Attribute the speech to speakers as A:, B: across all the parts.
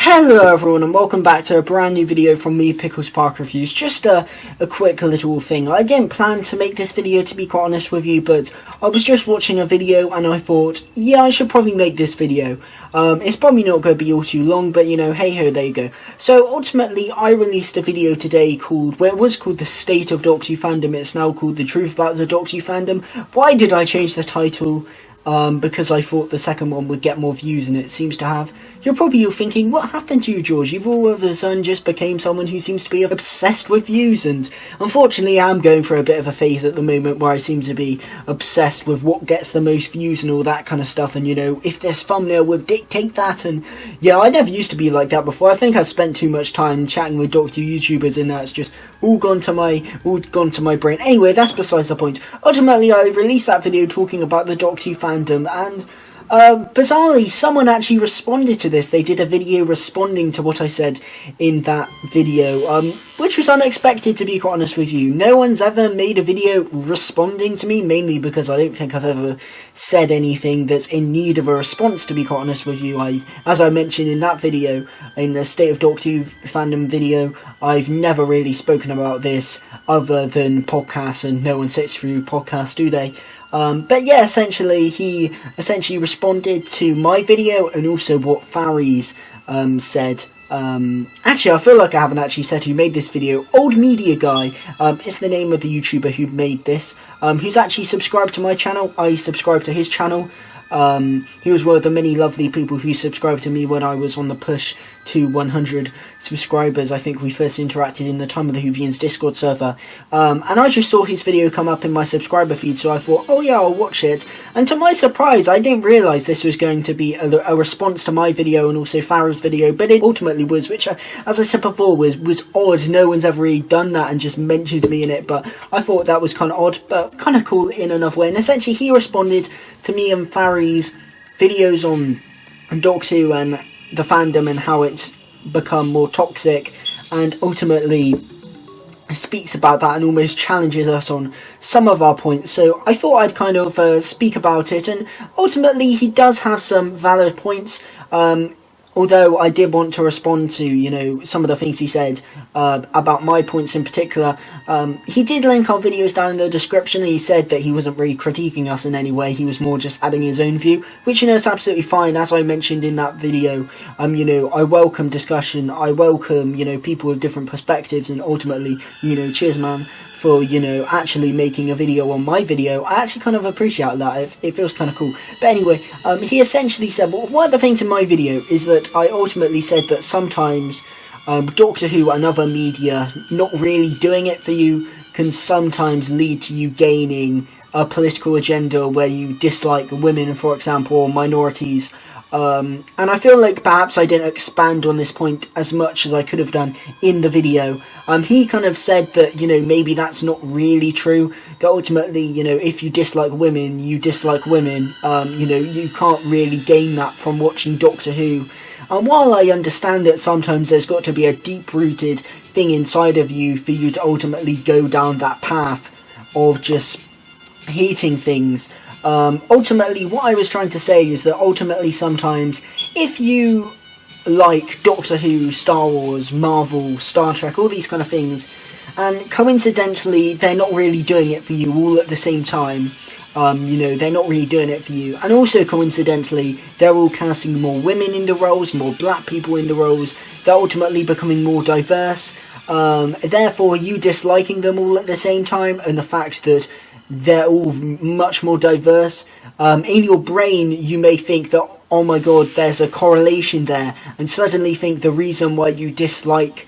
A: Hello everyone and welcome back to a brand new video from me, Pickles Park Reviews. Just a quick little thing. I didn't plan to make this video, to be quite honest with you, but I was just watching a video and I thought, yeah, I should probably make this video. It's probably not going to be all too long, but you know, hey ho, there you go. So ultimately I released a video today called, well, it was called The State of Doctor Who Fandom, it's now called The Truth About the Doctor Who Fandom. Why did I change the title? Because I thought the second one would get more views and it seems to have. You're probably thinking, what happened to you, George? You've all of a sudden just became someone who seems to be obsessed with views, and unfortunately I'm going through a bit of a phase at the moment where I seem to be obsessed with what gets the most views and all that kind of stuff, and you know, if this thumbnail would dictate that, and yeah, I never used to be like that before. I think I spent too much time chatting with Doctor Who YouTubers and that's just all gone to my brain. Anyway, that's besides the point. Ultimately, I released that video talking about the Doctor Who fandom, and bizarrely, someone actually responded to this. They did a video responding to what I said in that video, which was unexpected, to be quite honest with you. No one's ever made a video responding to me, mainly because I don't think I've ever said anything that's in need of a response, to be quite honest with you. As I mentioned in that video, in the State of Doctor Who Fandom video, I've never really spoken about this other than podcasts, and no one sits through podcasts, do they? But yeah, essentially, he responded to my video and also what Faries said. Actually, I feel like I haven't actually said who made this video. Old Media Guy is the name of the YouTuber who made this, who's actually subscribed to my channel. I subscribed to his channel. He was one of the many lovely people who subscribed to me when I was on the push to 100 subscribers. I think we first interacted in the Time of the Whovians Discord server, and I just saw his video come up in my subscriber feed, so I thought, oh yeah, I'll watch it. And to my surprise, I didn't realise this was going to be a response to my video and also Farah's video, but it ultimately was, which, as I said before, was odd. No one's ever really done that and just mentioned me in it, but I thought that was kind of odd, but kind of cool in another way. And essentially, he responded to me and Faries' videos on Doctor Who and the fandom and how it's become more toxic, and ultimately speaks about that and almost challenges us on some of our points. So I thought I'd kind of speak about it, and ultimately he does have some valid points, although I did want to respond to, you know, some of the things he said about my points in particular. He did link our videos down in the description, and he said that he wasn't really critiquing us in any way, he was more just adding his own view, which, you know, is absolutely fine. As I mentioned in that video, you know, I welcome discussion, I welcome, you know, people with different perspectives, and ultimately, you know, cheers man for, you know, actually making a video on my video. I actually kind of appreciate that. It feels kind of cool. But anyway, he essentially said, well, one of the things in my video is that I ultimately said that sometimes Doctor Who and other media not really doing it for you can sometimes lead to you gaining a political agenda where you dislike women, for example, or minorities. And I feel like perhaps I didn't expand on this point as much as I could have done in the video. He kind of said that, you know, maybe that's not really true, that ultimately, you know, if you dislike women, you dislike women. You know, you can't really gain that from watching Doctor Who. And while I understand that sometimes there's got to be a deep-rooted thing inside of you for you to ultimately go down that path of just hating things, ultimately what I was trying to say is that ultimately sometimes if you like Doctor Who, Star Wars, Marvel, Star Trek, all these kind of things, and coincidentally they're not really doing it for you all at the same time, you know, they're not really doing it for you, and also coincidentally they're all casting more women in the roles, more black people in the roles, they're ultimately becoming more diverse, therefore you disliking them all at the same time, and the fact that they're all much more diverse, in your brain you may think that, oh my god, there's a correlation there, and suddenly think the reason why you dislike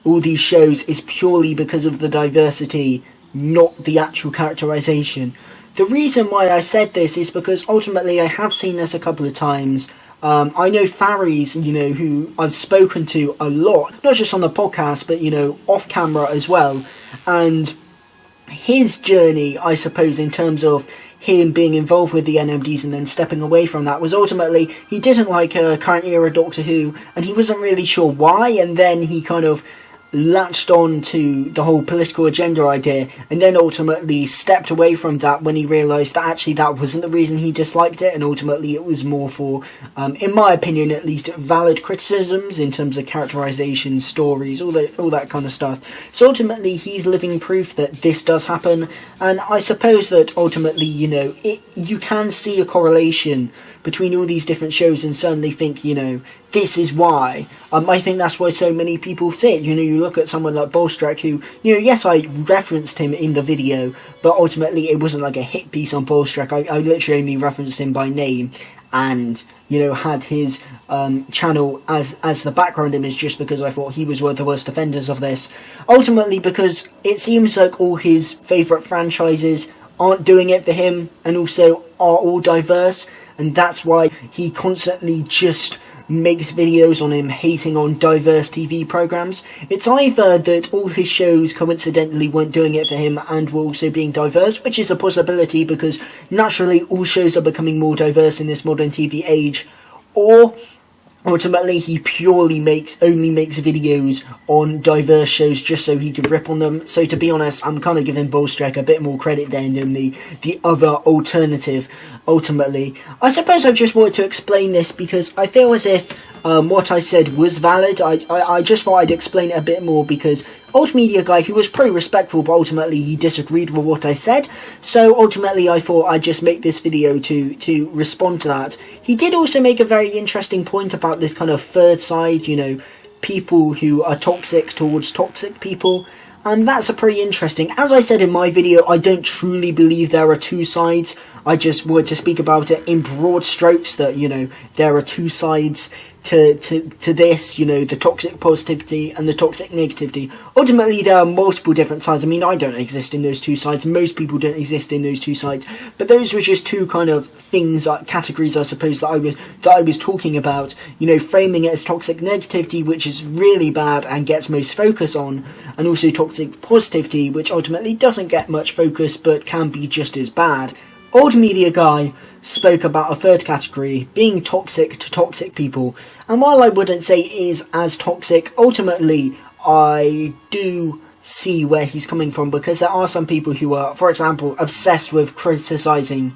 A: all these shows is purely because of the diversity, not the actual characterization. The reason why I said this is because ultimately I have seen this a couple of times. I know Faries, you know, who I've spoken to a lot, not just on the podcast, but, you know, off camera as well, and his journey, I suppose, in terms of him being involved with the NMDs and then stepping away from that, was ultimately he didn't like current era Doctor Who, and he wasn't really sure why, and then he kind of latched on to the whole political agenda idea, and then ultimately stepped away from that when he realised that actually that wasn't the reason he disliked it, and ultimately it was more for, in my opinion at least, valid criticisms in terms of characterisation, stories, all that kind of stuff. So ultimately he's living proof that this does happen, and I suppose that ultimately, you know, you can see a correlation between all these different shows and suddenly think, you know, this is why. I think that's why so many people say it. You know, you look at someone like Bolstrek, who, you know, yes, I referenced him in the video, but ultimately it wasn't like a hit piece on Bolstrek. I literally only referenced him by name, and, you know, had his channel as the background image just because I thought he was one of the worst offenders of this. Ultimately because it seems like all his favourite franchises aren't doing it for him, and also are all diverse, and that's why he constantly just makes videos on him hating on diverse TV programmes. It's either that all his shows coincidentally weren't doing it for him and were also being diverse, which is a possibility because naturally all shows are becoming more diverse in this modern TV age, or ultimately he purely only makes videos on diverse shows just so he could rip on them. So to be honest, I'm kind of giving Bolstrek a bit more credit than the other alternative. Ultimately, I suppose I just wanted to explain this because I feel as if what I said was valid. I just thought I'd explain it a bit more because Old Media Guy, who was pretty respectful, but ultimately he disagreed with what I said. So ultimately I thought I'd just make this video to respond to that. He did also make a very interesting point about this kind of third side, you know, people who are toxic towards toxic people. And that's a pretty interesting. As I said in my video, I don't truly believe there are two sides. I just wanted to speak about it in broad strokes that, you know, there are two sides to this, you know, the toxic positivity and the toxic negativity. Ultimately, there are multiple different sides. I mean, I don't exist in those two sides. Most people don't exist in those two sides. But those were just two kind of things, categories, I suppose, that I was talking about. You know, framing it as toxic negativity, which is really bad and gets most focus on, and also toxic positivity, which ultimately doesn't get much focus but can be just as bad. Old Media Guy spoke about a third category, being toxic to toxic people, and while I wouldn't say it is as toxic, ultimately I do see where he's coming from, because there are some people who are, for example, obsessed with criticising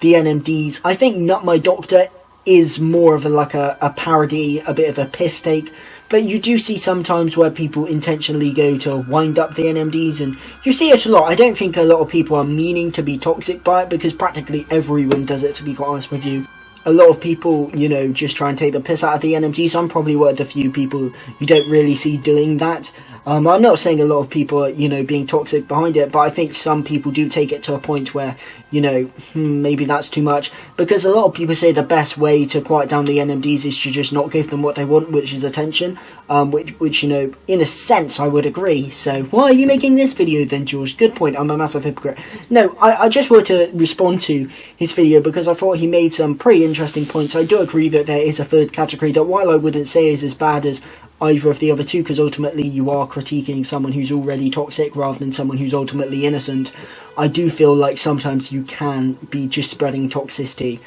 A: the NMDs. I think Not My Doctor is more of a parody, a bit of a piss take, but you do see sometimes where people intentionally go to wind up the NMDs, and you see it a lot. I don't think a lot of people are meaning to be toxic by it, because practically everyone does it, to be quite honest with you. A lot of people, you know, just try and take the piss out of the NMDs. I'm probably one of the few people you don't really see doing that. I'm not saying a lot of people are, you know, being toxic behind it, but I think some people do take it to a point where, you know, maybe that's too much. Because a lot of people say the best way to quiet down the NMDs is to just not give them what they want, which is attention. Which, you know, in a sense, I would agree. So, why are you making this video then, George? Good point, I'm a massive hypocrite. No, I just wanted to respond to his video because I thought he made some pretty interesting points. I do agree that there is a third category that, while I wouldn't say is as bad as either of the other two, because ultimately you are critiquing someone who's already toxic rather than someone who's ultimately innocent, I do feel like sometimes you can be just spreading toxicity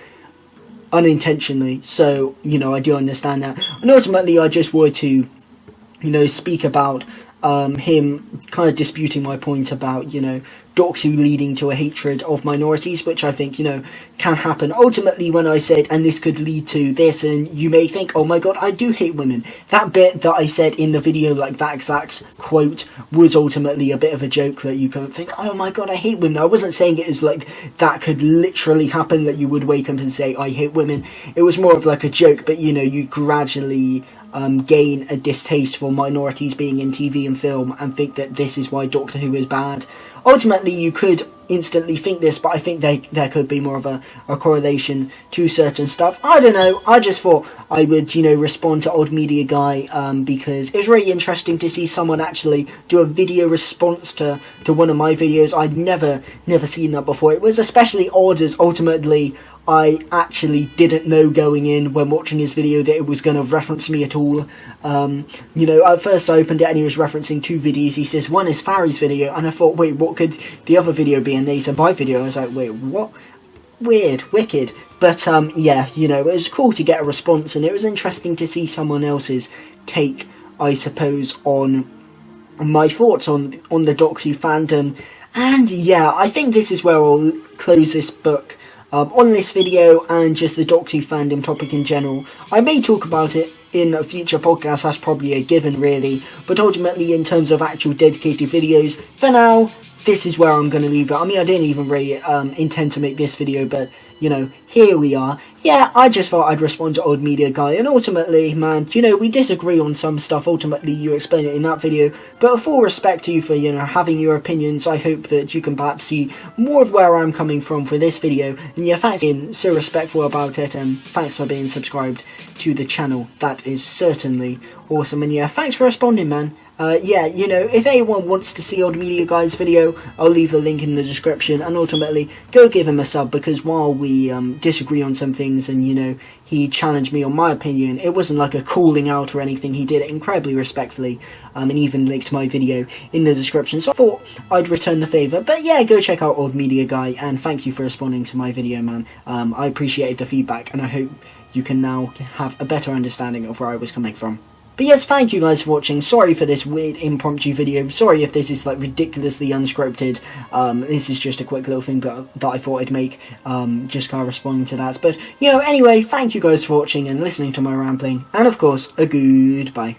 A: unintentionally. So, you know, I do understand that. And ultimately I just wanted to, you know, speak about him kind of disputing my point about, you know, Doctor Who leading to a hatred of minorities, which I think, you know, can happen. Ultimately, when I said, and this could lead to this, and you may think, oh my god, I do hate women. That bit that I said in the video, like that exact quote, was ultimately a bit of a joke that you can think, oh my god, I hate women. I wasn't saying it as like that could literally happen, that you would wake up and say, I hate women. It was more of like a joke, but, you know, you gradually gain a distaste for minorities being in TV and film and think that this is why Doctor Who is bad. Ultimately, you could instantly think this, but I think there could be more of a correlation to certain stuff. I don't know, I just thought I would, you know, respond to Old Media Guy, because it was really interesting to see someone actually do a video response to one of my videos. I'd never seen that before. It was especially odd as ultimately I actually didn't know going in when watching his video that it was going to reference me at all. You know, at first I opened it and he was referencing two videos. He says one is Farry's video, and I thought, wait, what could the other video be? And they said my video. I was like, wait, what? Weird, wicked. But yeah, you know, it was cool to get a response, and it was interesting to see someone else's take, I suppose, on my thoughts on the Doctor Who fandom. And yeah, I think this is where I'll close this book on this video, and just the Doctor Who fandom topic in general. I may talk about it in a future podcast, that's probably a given really, but ultimately in terms of actual dedicated videos, for now, this is where I'm going to leave it. I mean, I didn't even really intend to make this video, but, you know, here we are. Yeah, I just thought I'd respond to Old Media Guy, and ultimately, man, you know, we disagree on some stuff. Ultimately, you explain it in that video, but full respect to you for, you know, having your opinions. I hope that you can perhaps see more of where I'm coming from for this video, and yeah, thanks for being so respectful about it, and thanks for being subscribed to the channel. That is certainly awesome, and yeah, thanks for responding, man. Yeah, you know, if anyone wants to see Old Media Guy's video, I'll leave the link in the description, and ultimately, go give him a sub, because while we disagree on some things, and, you know, he challenged me on my opinion, it wasn't like a calling out or anything. He did it incredibly respectfully, and even linked my video in the description, so I thought I'd return the favour. But yeah, go check out Old Media Guy, and thank you for responding to my video, man. I appreciated the feedback, and I hope you can now have a better understanding of where I was coming from. But yes, thank you guys for watching. Sorry for this weird impromptu video. Sorry if this is like ridiculously unscripted. This is just a quick little thing that I thought I'd make, just kind of responding to that. But, you know, anyway, thank you guys for watching and listening to my rambling. And of course, a goodbye.